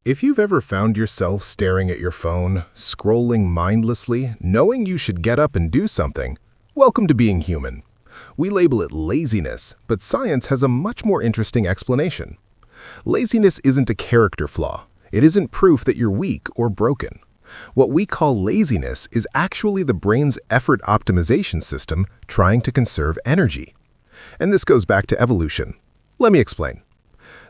If you've ever found yourself staring at your phone, scrolling mindlessly, knowing you should get up and do something, welcome to being human. We label it laziness, but science has a much more interesting explanation. Laziness isn't a character flaw. It isn't proof that you're weak or broken. What we call laziness is actually the brain's effort optimization system trying to conserve energy. And this goes back to evolution. Let me explain.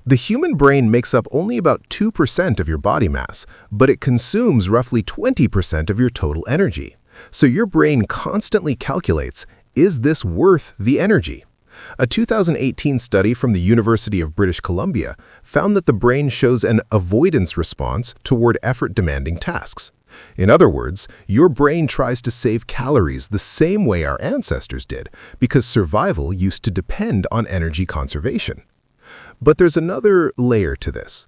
The human brain makes up only about 2% of your body mass, but it consumes roughly 20% of your total energy. So your brain constantly calculates, is this worth the energy? A 2018 study from the University of British Columbia found that the brain shows an avoidance response toward effort-demanding tasks. In other words, your brain tries to save calories the same way our ancestors did, because survival used to depend on energy conservation. But there's another layer to this.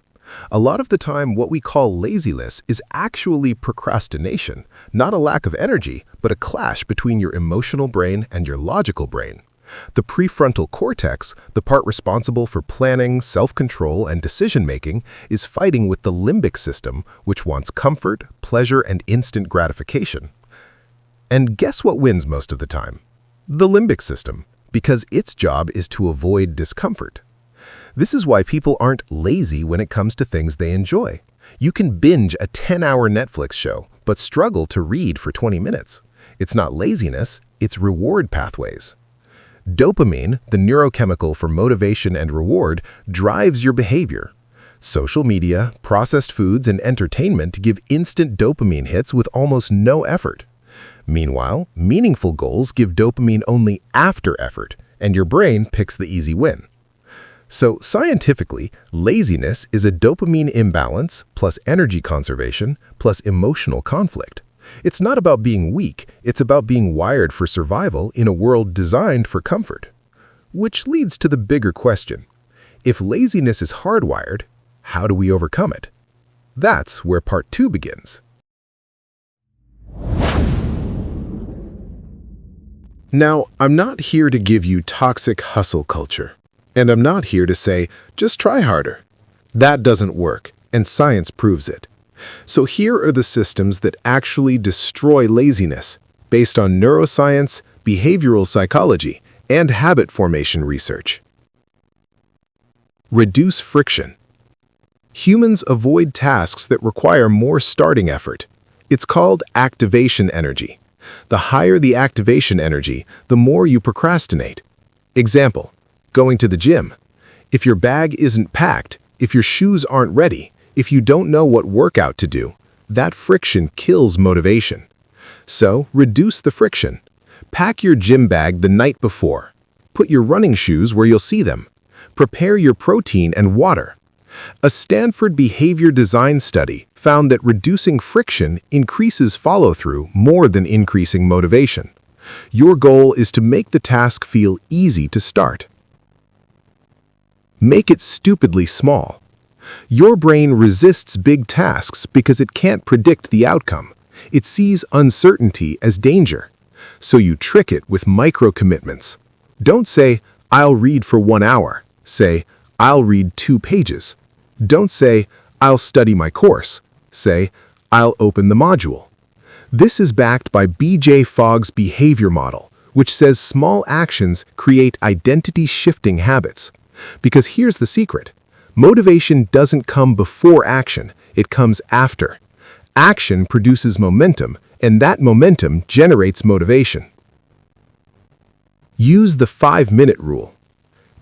A lot of the time, what we call laziness is actually procrastination, not a lack of energy, but a clash between your emotional brain and your logical brain. The prefrontal cortex, the part responsible for planning, self-control, and decision-making, is fighting with the limbic system, which wants comfort, pleasure, and instant gratification. And guess what wins most of the time? The limbic system, because its job is to avoid discomfort. This is why people aren't lazy when it comes to things they enjoy. You can binge a 10-hour Netflix show, but struggle to read for 20 minutes. It's not laziness, it's reward pathways. Dopamine, the neurochemical for motivation and reward, drives your behavior. Social media, processed foods, and entertainment give instant dopamine hits with almost no effort. Meanwhile, meaningful goals give dopamine only after effort, and your brain picks the easy win. So scientifically, laziness is a dopamine imbalance plus energy conservation plus emotional conflict. It's not about being weak, it's about being wired for survival in a world designed for comfort. Which leads to the bigger question. If laziness is hardwired, how do we overcome it? That's where part 2 begins. Now, I'm not here to give you toxic hustle culture. And I'm not here to say, just try harder. That doesn't work, and science proves it. So here are the systems that actually destroy laziness, based on neuroscience, behavioral psychology, and habit formation research. Reduce friction. Humans avoid tasks that require more starting effort. It's called activation energy. The higher the activation energy, the more you procrastinate. Example. Going to the gym. If your bag isn't packed, if your shoes aren't ready, if you don't know what workout to do, that friction kills motivation. So, reduce the friction. Pack your gym bag the night before. Put your running shoes where you'll see them. Prepare your protein and water. A Stanford behavior design study found that reducing friction increases follow-through more than increasing motivation. Your goal is to make the task feel easy to start. Make it stupidly small. Your brain resists big tasks because it can't predict the outcome. It sees uncertainty as danger. So you trick it with micro-commitments. Don't say, I'll read for 1 hour. Say, I'll read 2 pages. Don't say, I'll study my course. Say, I'll open the module. This is backed by B.J. Fogg's behavior model, which says small actions create identity-shifting habits. Because here's the secret. Motivation doesn't come before action, it comes after. Action produces momentum, and that momentum generates motivation. Use the 5-minute rule.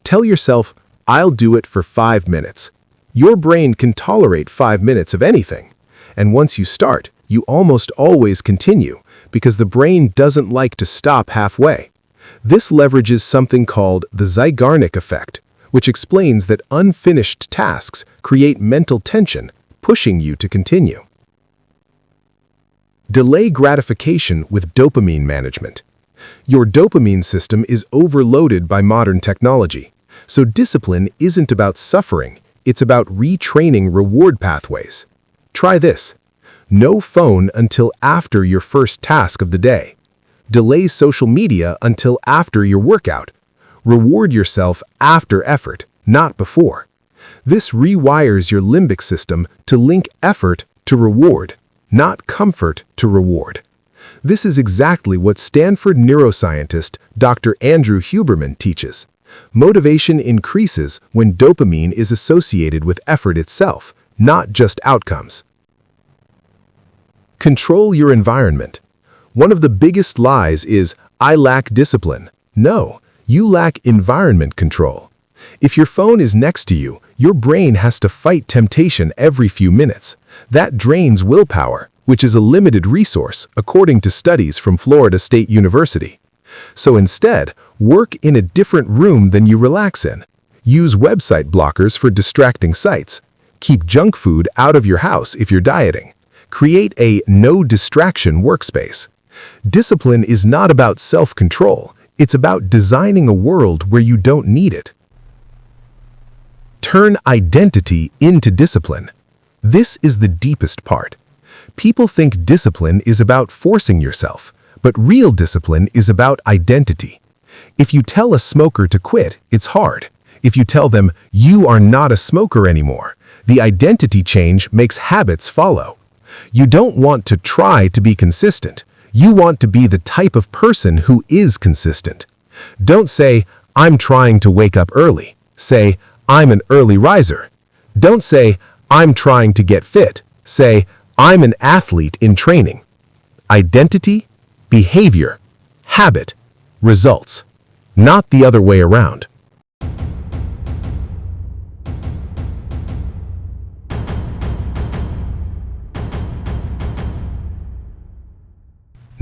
Tell yourself, I'll do it for 5 minutes. Your brain can tolerate 5 minutes of anything. And once you start, you almost always continue, because the brain doesn't like to stop halfway. This leverages something called the Zeigarnik effect, which explains that unfinished tasks create mental tension, pushing you to continue. Delay gratification with dopamine management. Your dopamine system is overloaded by modern technology, so discipline isn't about suffering, it's about retraining reward pathways. Try this. No phone until after your first task of the day. Delay social media until after your workout. Reward yourself after effort, not before. This rewires your limbic system to link effort to reward, not comfort to reward. This is exactly what Stanford neuroscientist Dr. Andrew Huberman teaches. Motivation increases when dopamine is associated with effort itself, not just outcomes. Control your environment. One of the biggest lies is, "I lack discipline." No, you lack environment control. If your phone is next to you, your brain has to fight temptation every few minutes. That drains willpower, which is a limited resource, according to studies from Florida State University. So instead, work in a different room than you relax in. Use website blockers for distracting sites. Keep junk food out of your house if you're dieting. Create a no-distraction workspace. Discipline is not about self-control. It's about designing a world where you don't need it. Turn identity into discipline. This is the deepest part. People think discipline is about forcing yourself, but real discipline is about identity. If you tell a smoker to quit, it's hard. If you tell them, "You are not a smoker anymore," the identity change makes habits follow. You don't want to try to be consistent. You want to be the type of person who is consistent. Don't say, "I'm trying to wake up early." Say, "I'm an early riser." Don't say, "I'm trying to get fit." Say, "I'm an athlete in training." Identity, behavior, habit, results. Not the other way around.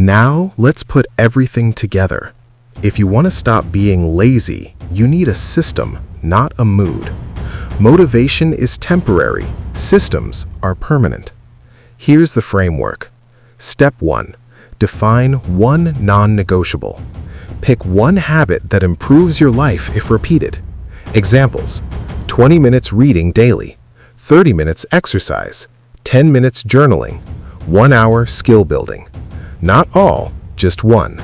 Now, let's put everything together. If you want to stop being lazy, you need a system, not a mood. Motivation is temporary. Systems are permanent. Here's the framework. Step 1. Define one non-negotiable. Pick one habit that improves your life if repeated. Examples: 20 minutes reading daily, 30 minutes exercise, 10 minutes journaling, 1 hour skill building. Not all, just one.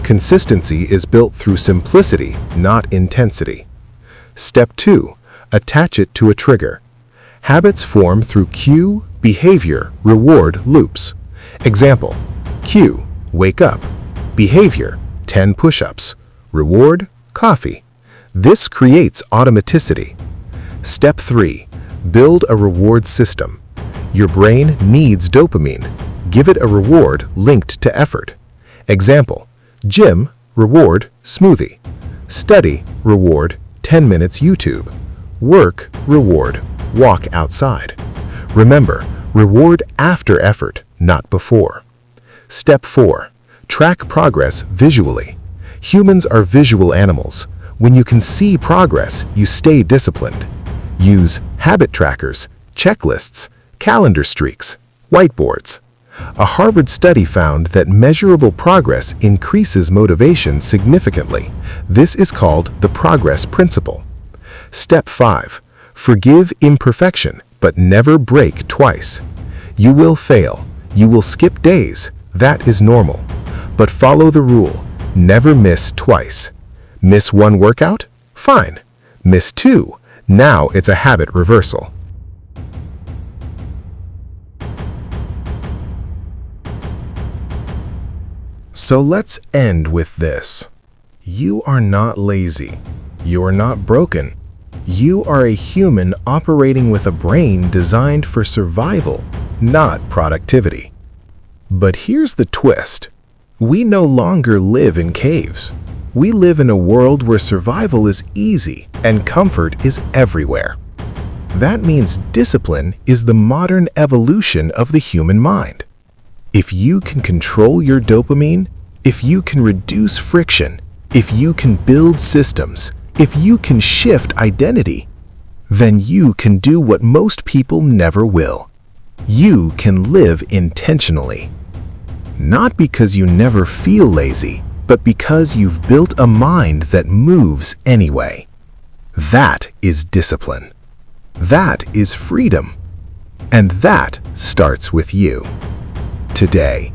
Consistency is built through simplicity, not intensity. Step 2. Attach it to a trigger. Habits form through cue, behavior, reward loops. Example: cue, wake up. Behavior, 10 push-ups. Reward, coffee. This creates automaticity. Step 3. Build a reward system. Your brain needs dopamine. Give it a reward linked to effort. Example: gym, reward, smoothie. Study, reward, 10 minutes YouTube. Work, reward, walk outside. Remember, reward after effort, not before. Step 4. Track progress visually. Humans are visual animals. When you can see progress, you stay disciplined. Use habit trackers, checklists, calendar streaks, whiteboards. A Harvard study found that measurable progress increases motivation significantly. This is called the progress principle. Step 5. Forgive imperfection, but never break twice. You will fail. You will skip days. That is normal. But follow the rule. Never miss twice. Miss one workout? Fine. Miss 2. Now it's a habit reversal. So let's end with this. You are not lazy. You are not broken. You are a human operating with a brain designed for survival, not productivity. But here's the twist. We no longer live in caves. We live in a world where survival is easy and comfort is everywhere. That means discipline is the modern evolution of the human mind. If you can control your dopamine, if you can reduce friction, if you can build systems, if you can shift identity, then you can do what most people never will. You can live intentionally. Not because you never feel lazy, but because you've built a mind that moves anyway. That is discipline. That is freedom. And that starts with you. Today.